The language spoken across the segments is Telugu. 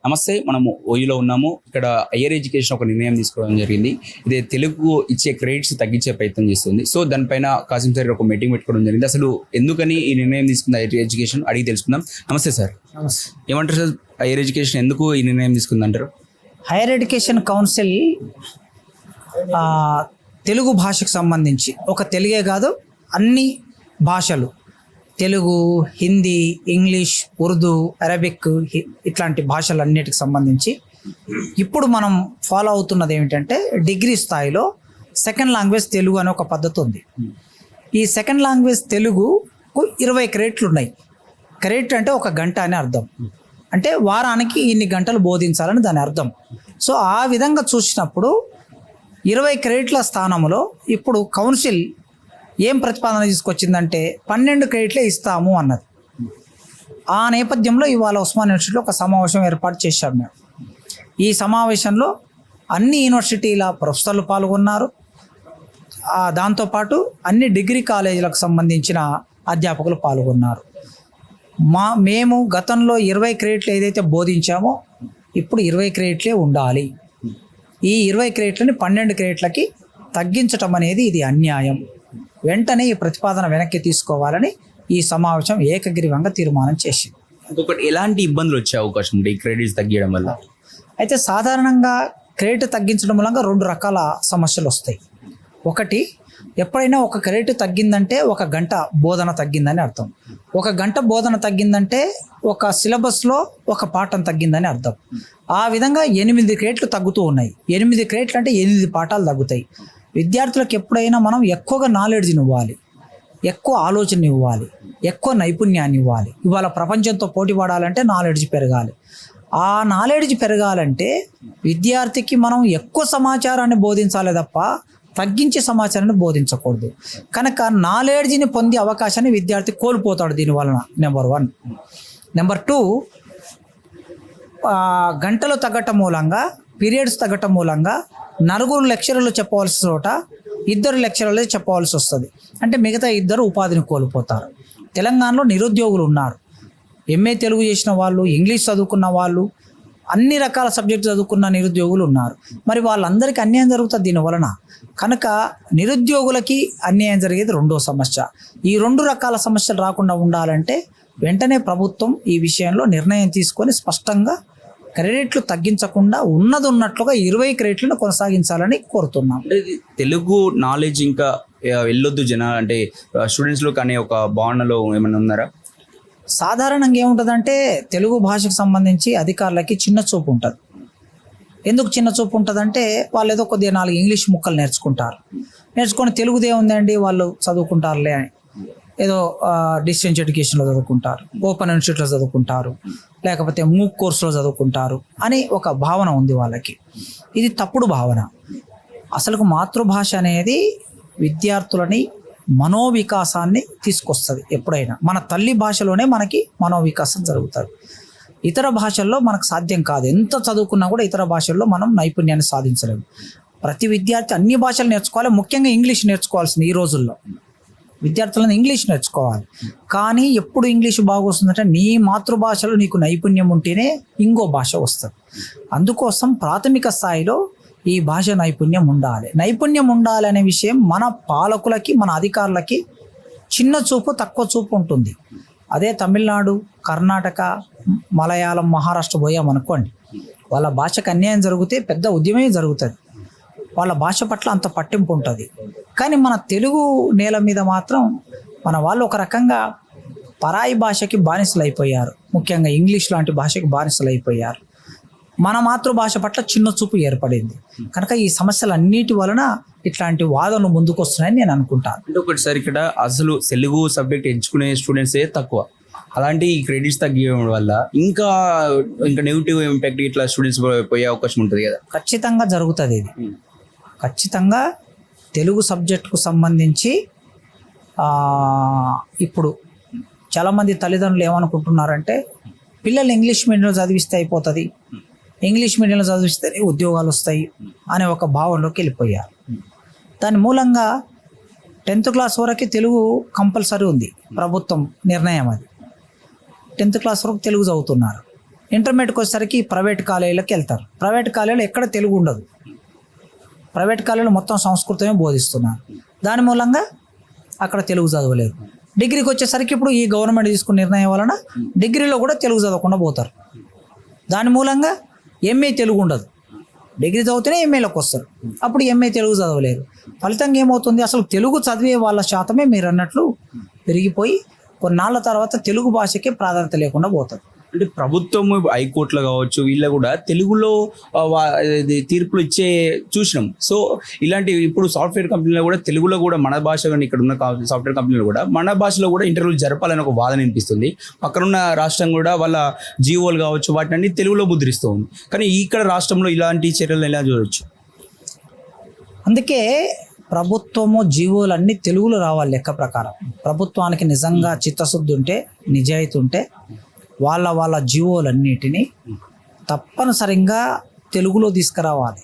నమస్తే, మనము ఓయూలో ఉన్నాము. ఇక్కడ హైయర్ ఎడ్యుకేషన్ ఒక నిర్ణయం తీసుకోవడం జరిగింది. ఇదే తెలుగు ఇచ్చే క్రెడిట్స్ తగ్గించే ప్రయత్నం చేస్తుంది. సో దానిపైన కాసిం సార్ ఒక మీటింగ్ పెట్టుకోవడం జరిగింది. అసలు ఎందుకని ఈ నిర్ణయం తీసుకుంది హైయర్ ఎడ్యుకేషన్ అడిగి తెలుసుకుందాం. నమస్తే సార్. నమస్తే. ఏమంటారు సార్, హైయర్ ఎడ్యుకేషన్ ఎందుకు ఈ నిర్ణయం తీసుకుంది అంటారు? హైయర్ ఎడ్యుకేషన్ కౌన్సిల్ తెలుగు భాషకు సంబంధించి ఒక తెలుగే కాదు, అన్ని భాషలు తెలుగు, హిందీ, ఇంగ్లీష్, ఉర్దూ, అరబిక్ ఇట్లాంటి భాషలన్నిటికి సంబంధించి ఇప్పుడు మనం ఫాలో అవుతున్నది ఏమిటంటే డిగ్రీ స్థాయిలో సెకండ్ లాంగ్వేజ్ తెలుగు అనే ఒక పద్ధతి ఉంది. ఈ సెకండ్ లాంగ్వేజ్ తెలుగుకు 20 క్రెడిట్లు ఉన్నాయి. క్రెడిట్ అంటే ఒక గంట అని అర్థం, అంటే వారానికి ఇన్ని గంటలు బోధించాలని దాని అర్థం. సో ఆ విధంగా చూసినప్పుడు 20 క్రెడిట్ల స్థానంలో ఇప్పుడు కౌన్సిల్ ఏం ప్రతిపాదన తీసుకొచ్చిందంటే 12 క్రెడిట్లే ఇస్తాము అన్నది. ఆ నేపథ్యంలో ఇవాళ ఉస్మాన్ యూనివర్సిటీలో ఒక సమావేశం ఏర్పాటు చేశాం మేము. ఈ సమావేశంలో అన్ని యూనివర్సిటీల ప్రొఫెసర్లు పాల్గొన్నారు. దాంతోపాటు అన్ని డిగ్రీ కాలేజీలకు సంబంధించిన అధ్యాపకులు పాల్గొన్నారు. మేము గతంలో 20 క్రెడిట్లు ఏదైతే బోధించామో ఇప్పుడు 20 క్రెడిట్లే ఉండాలి. ఈ 20 క్రెడిట్లని 12 క్రెడిట్లకి తగ్గించటం అనేది ఇది అన్యాయం. వెంటనే ఈ ప్రతిపాదన వెనక్కి తీసుకోవాలని ఈ సమావేశం ఏకగ్రీవంగా తీర్మానం చేసింది. ఇంకొకటి, ఎలాంటి ఇబ్బందులు వచ్చే అవకాశం ఉంది ఈ క్రెడిట్స్ తగ్గించడం వల్ల? అయితే సాధారణంగా క్రెడిట్ తగ్గించడం వల్ల 2 రకాల సమస్యలు వస్తాయి. ఒకటి, ఎప్పుడైనా ఒక క్రెడిట్ తగ్గిందంటే ఒక గంట బోధన తగ్గిందని అర్థం. ఒక గంట బోధన తగ్గిందంటే ఒక సిలబస్లో ఒక పాఠం తగ్గిందని అర్థం. ఆ విధంగా 8 క్రెడిట్లు తగ్గుతూ ఉన్నాయి. 8 క్రెడిట్లు అంటే 8 పాఠాలు తగ్గుతాయి. విద్యార్థులకు ఎప్పుడైనా మనం ఎక్కువగా నాలెడ్జ్ని ఇవ్వాలి, ఎక్కువ ఆలోచన ఇవ్వాలి, ఎక్కువ నైపుణ్యాన్ని ఇవ్వాలి. ఇవాళ ప్రపంచంతో పోటీ పడాలంటే నాలెడ్జ్ పెరగాలి. ఆ నాలెడ్జ్ పెరగాలంటే విద్యార్థికి మనం ఎక్కువ సమాచారాన్ని బోధించాలి తప్ప తగ్గించే సమాచారాన్ని బోధించకూడదు. కనుక నాలెడ్జ్ని పొందే అవకాశాన్ని విద్యార్థి కోల్పోతాడు దీనివలన. నెంబర్ 1. నెంబర్ 2, గంటలు తగ్గటం మూలంగా, పీరియడ్స్ తగ్గటం మూలంగా 4 లెక్చరర్లు చెప్పవలసిన చోట 2 లెక్చరర్లే చెప్పవలసి వస్తుంది. అంటే మిగతా 2 ఉపాధిని కోల్పోతారు. తెలంగాణలో నిరుద్యోగులు ఉన్నారు. ఎంఏ తెలుగు చేసిన వాళ్ళు, ఇంగ్లీష్ చదువుకున్న వాళ్ళు, అన్ని రకాల సబ్జెక్టు చదువుకున్న నిరుద్యోగులు ఉన్నారు. మరి వాళ్ళందరికీ అన్యాయం జరుగుతుంది దీనివలన. కనుక నిరుద్యోగులకి అన్యాయం జరిగేది 2వ సమస్య. ఈ 2 రకాల సమస్యలు రాకుండా ఉండాలంటే వెంటనే ప్రభుత్వం ఈ విషయంలో నిర్ణయం తీసుకొని స్పష్టంగా క్రెడిట్లు తగ్గించకుండా ఉన్నట్లుగా 20 క్రెడిట్లను కొనసాగించాలని కోరుతున్నాం. తెలుగు నాలెడ్జ్ ఇంకా వెళ్ళొద్దు అంటే స్టూడెంట్స్లో కానీ ఒక భావనలో ఏమైనా ఉన్నారా? సాధారణంగా ఏముంటుందంటే తెలుగు భాషకు సంబంధించి అధికారులకి చిన్న చూపు ఉంటుంది. ఎందుకు చిన్న చూపు ఉంటుందంటే వాళ్ళు ఏదో కొద్దిగా 4 ఇంగ్లీష్ ముక్కలు నేర్చుకొని తెలుగుదే ఉందండి వాళ్ళు చదువుకుంటారులే అని ఏదో డిస్టెన్స్ ఎడ్యుకేషన్లో చదువుకుంటారు, ఓపెన్ ఇన్స్టిట్యూట్లో చదువుకుంటారు, లేకపోతే మూక్ కోర్సులో చదువుకుంటారు అని ఒక భావన ఉంది వాళ్ళకి. ఇది తప్పుడు భావన. అసలు మాతృభాష అనేది విద్యార్థులని మనోవికాసాన్ని తీసుకొస్తుంది. ఎప్పుడైనా మన తల్లి భాషలోనే మనకి మనోవికాసం జరుగుతుంది. ఇతర భాషల్లో మనకు సాధ్యం కాదు. ఎంత చదువుకున్నా కూడా ఇతర భాషల్లో మనం నైపుణ్యాన్ని సాధించలేము. ప్రతి విద్యార్థి అన్ని భాషలు నేర్చుకోవాలి, ముఖ్యంగా ఇంగ్లీష్ నేర్చుకోవాల్సింది. ఈ రోజుల్లో విద్యార్థులను ఇంగ్లీష్ నేర్చుకోవాలి. కానీ ఎప్పుడు ఇంగ్లీష్ బాగా వస్తుందంటే నీ మాతృభాషలో నీకు నైపుణ్యం ఉంటేనే ఇంకో భాష వస్తుంది. అందుకోసం ప్రాథమిక స్థాయిలో ఈ భాష నైపుణ్యం ఉండాలి. నైపుణ్యం ఉండాలి అనే విషయం మన పాలకులకి, మన అధికారులకి చిన్న చూపు, తక్కువ చూపు ఉంటుంది. అదే తమిళనాడు, కర్ణాటక, మలయాళం, మహారాష్ట్ర పోయామనుకోండి, వాళ్ళ భాషకు అన్యాయం జరిగితే పెద్ద ఉద్యమే జరుగుతుంది. వాళ్ళ భాష పట్ల అంత పట్టింపు ఉంటుంది. కానీ మన తెలుగు నేల మీద మాత్రం మన వాళ్ళు ఒక రకంగా పరాయి భాషకి బానిసలు అయిపోయారు. ముఖ్యంగా ఇంగ్లీష్ లాంటి భాషకి బానిసలు అయిపోయారు. మన మాతృభాష పట్ల చిన్న చూపు ఏర్పడింది. కనుక ఈ సమస్యలన్నిటి వలన ఇట్లాంటి వాదనలు ముందుకు వస్తున్నాయని నేను అనుకుంటాను. అంటే ఒకటిసారి ఇక్కడ అసలు తెలుగు సబ్జెక్ట్ ఎంచుకునే స్టూడెంట్సే తక్కువ. అలాంటి క్రెడిట్స్ తగ్గడం వల్ల ఇంకా నెగిటివ్ ఇంపాక్ట్ ఇట్లా స్టూడెంట్స్ పోయే అవకాశం ఉంటుంది కదా? ఖచ్చితంగా జరుగుతుంది. ఇది ఖచ్చితంగా తెలుగు సబ్జెక్టుకు సంబంధించి ఇప్పుడు చాలామంది తల్లిదండ్రులు ఏమనుకుంటున్నారంటే పిల్లలు ఇంగ్లీష్ మీడియంలో చదివిస్తే అయిపోతుంది, ఇంగ్లీష్ మీడియంలో చదివిస్తేనే ఉద్యోగాలు వస్తాయి అనే ఒక భావనలోకి వెళ్ళిపోయారు. దాని మూలంగా 10th క్లాస్ వరకు తెలుగు కంపల్సరీ ఉంది, ప్రభుత్వం నిర్ణయం అది. 10th క్లాస్ వరకు తెలుగు చదువుతున్నారు. ఇంటర్మీడియట్కి వచ్చేసరికి ప్రైవేట్ కాలేజీలకు వెళ్తారు. ప్రైవేట్ కాలేజీలో ఎక్కడ తెలుగు ఉండదు. ప్రైవేట్ కాలేజీలో మొత్తం సంస్కృతమే బోధిస్తున్నారు. దాని మూలంగా అక్కడ తెలుగు చదవలేదు. డిగ్రీకి వచ్చేసరికి ఇప్పుడు ఈ గవర్నమెంట్ తీసుకున్న నిర్ణయం వలన డిగ్రీలో కూడా తెలుగు చదవకుండా పోతారు. దాని మూలంగా ఎంఏ తెలుగు ఉండదు. డిగ్రీ చదివితేనే ఎంఏలోకి వస్తారు. అప్పుడు ఎంఏ తెలుగు చదవలేరు. ఫలితంగా ఏమవుతుంది, అసలు తెలుగు చదివే వాళ్ళ శాతమే మీరు అన్నట్లు పెరిగిపోయి కొన్నాళ్ళ తర్వాత తెలుగు భాషకే ప్రాధాన్యత లేకుండా పోతుంది. అంటే ప్రభుత్వం హైకోర్టులో కావచ్చు వీళ్ళ కూడా తెలుగులో ఇది తీర్పులు ఇచ్చే చూసినాం. సో ఇలాంటి ఇప్పుడు సాఫ్ట్వేర్ కంపెనీలో కూడా తెలుగులో కూడా మన భాష, కానీ ఇక్కడ ఉన్న సాఫ్ట్వేర్ కంపెనీలో కూడా మన భాషలో కూడా ఇంటర్వ్యూలు జరపాలని ఒక వాదన వినిపిస్తుంది. పక్కనున్న రాష్ట్రం కూడా వాళ్ళ జీవోలు కావచ్చు వాటిని తెలుగులో ముద్రిస్తూ ఉంది. కానీ ఇక్కడ రాష్ట్రంలో ఇలాంటి చర్యలు ఎలా చూడవచ్చు? అందుకే ప్రభుత్వము జీవోలన్నీ తెలుగులో రావాలి. లెక్క ప్రకారం ప్రభుత్వానికి నిజంగా చిత్తశుద్ధి ఉంటే, నిజాయితీ ఉంటే వాళ్ళ జీవోలన్నిటినీ తప్పనిసరిగా తెలుగులో తీసుకురావాలి.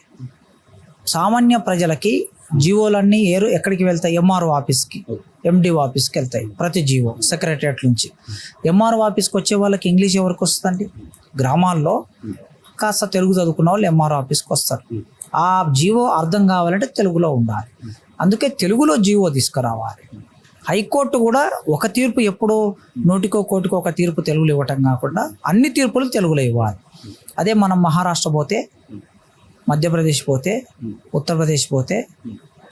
సామాన్య ప్రజలకి జీవోలన్నీ ఎక్కడికి వెళ్తాయి? ఎంఆర్ఓ ఆఫీస్కి, ఎండిఓ ఆఫీస్కి వెళ్తాయి. ప్రతి జీవో సెక్రటరియట్ నుంచి ఎంఆర్ఓ ఆఫీస్కి వచ్చే వాళ్ళకి ఇంగ్లీష్ ఎవరికి వస్తుందండి? గ్రామాల్లో కాస్త తెలుగు చదువుకున్న వాళ్ళు ఎంఆర్ఓ ఆఫీస్కి వస్తారు. ఆ జీవో అర్థం కావాలంటే తెలుగులో ఉండాలి. అందుకే తెలుగులో జీవో తీసుకురావాలి. హైకోర్టు కూడా ఒక తీర్పు ఎప్పుడో నూటికో కోటికో ఒక తీర్పు తెలుగులో ఇవ్వటం కాకుండా అన్ని తీర్పులు తెలుగులో ఇవ్వాలి. అదే మనం మహారాష్ట్ర పోతే, మధ్యప్రదేశ్ పోతే, ఉత్తరప్రదేశ్ పోతే,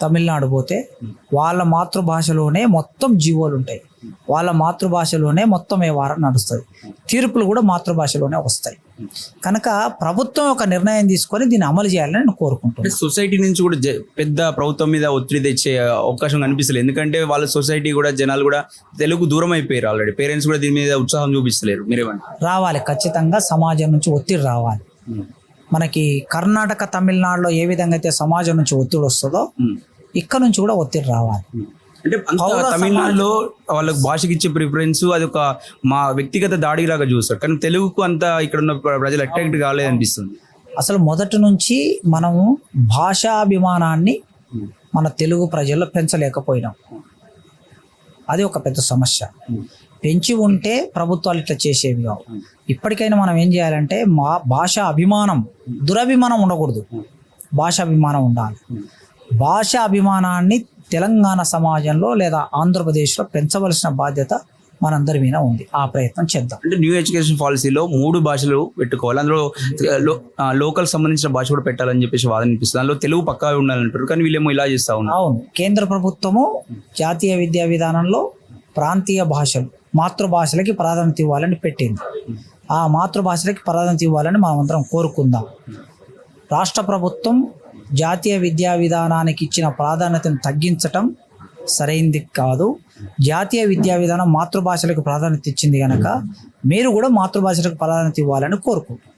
తమిళనాడు పోతే వాళ్ళ మాతృభాషలోనే మొత్తం జీవోలు ఉంటాయి. వాళ్ళ మాతృభాషలోనే మొత్తం వ్యవహారం నడుస్తుంది. తీర్పులు కూడా మాతృభాషలోనే వస్తాయి. కనుక ప్రభుత్వం ఒక నిర్ణయం తీసుకొని దీన్ని అమలు చేయాలని నేను కోరుకుంటున్నాను. సొసైటీ నుంచి కూడా పెద్ద ప్రభుత్వం మీద ఒత్తిడి తెచ్చే అవకాశం కనిపిస్తలేదు. ఎందుకంటే వాళ్ళ సొసైటీ కూడా జనాలు కూడా తెలుగు దూరం అయిపోయారు. ఆల్రెడీ పేరెంట్స్ కూడా దీని మీద ఉత్సాహం చూపిస్తలేరు. మీరేమంటారు? రావాలి, ఖచ్చితంగా సమాజం నుంచి ఒత్తిడి రావాలి. మనకి కర్ణాటక, తమిళనాడులో ఏ విధంగా అయితే సమాజం నుంచి ఒత్తిడి వస్తుందో ఇక్కడ నుంచి కూడా ఒత్తిడి రావాలి. అంటే తమిళనాడులో వాళ్ళకి భాషకి ఇచ్చే ప్రిఫరెన్స్ అది ఒక మా వ్యక్తిగత దాడిలాగా చూస్తారు. కానీ తెలుగుకు అంతా ఇక్కడ ఉన్న ప్రజలు అట్రాక్ట్ కాలేదనిపిస్తుంది. అసలు మొదటి నుంచి మనము భాషాభిమానాన్ని మన తెలుగు ప్రజల్లో పెంచలేకపోయినాం. అది ఒక పెద్ద సమస్య. పెంచి ఉంటే ప్రభుత్వాలు ఇట్లా చేసేవి కావు. ఇప్పటికైనా మనం ఏం చేయాలంటే మా భాషా అభిమానం, దురభిమానం ఉండకూడదు. భాషాభిమానం ఉండాలి. భాషా అభిమానాన్ని తెలంగాణ సమాజంలో లేదా ఆంధ్రప్రదేశ్లో పెంచవలసిన బాధ్యత మనందరి మీద ఉంది. ఆ ప్రయత్నం చేద్దాం. అంటే న్యూ ఎడ్యుకేషన్ పాలసీలో 3 భాషలు పెట్టుకోవాలి. అందులో లోకల్ సంబంధించిన భాష కూడా పెట్టాలని చెప్పేసి వాదన అనిపిస్తుంది. అందులో తెలుగు పక్కా ఉండాలంటారు. కానీ వీళ్ళేమో ఇలా చేస్తా ఉన్నారు. అవును, కేంద్ర ప్రభుత్వము జాతీయ విద్యా విధానంలో ప్రాంతీయ భాషలు, మాతృభాషలకి ప్రాధాన్యత ఇవ్వాలని పెట్టింది. ఆ మాతృభాషలకి ప్రాధాన్యత ఇవ్వాలని మనం అందరం కోరుకుందాం. రాష్ట్ర ప్రభుత్వం జాతీయ విద్యా విధానానికి ఇచ్చిన ప్రాధాన్యతను తగ్గించటం సరైంది కాదు. జాతీయ విద్యా విధానం మాతృభాషలకు ప్రాధాన్యత ఇచ్చింది కనుక మీరు కూడా మాతృభాషలకు ప్రాధాన్యత ఇవ్వాలని కోరుకుంటున్నాం.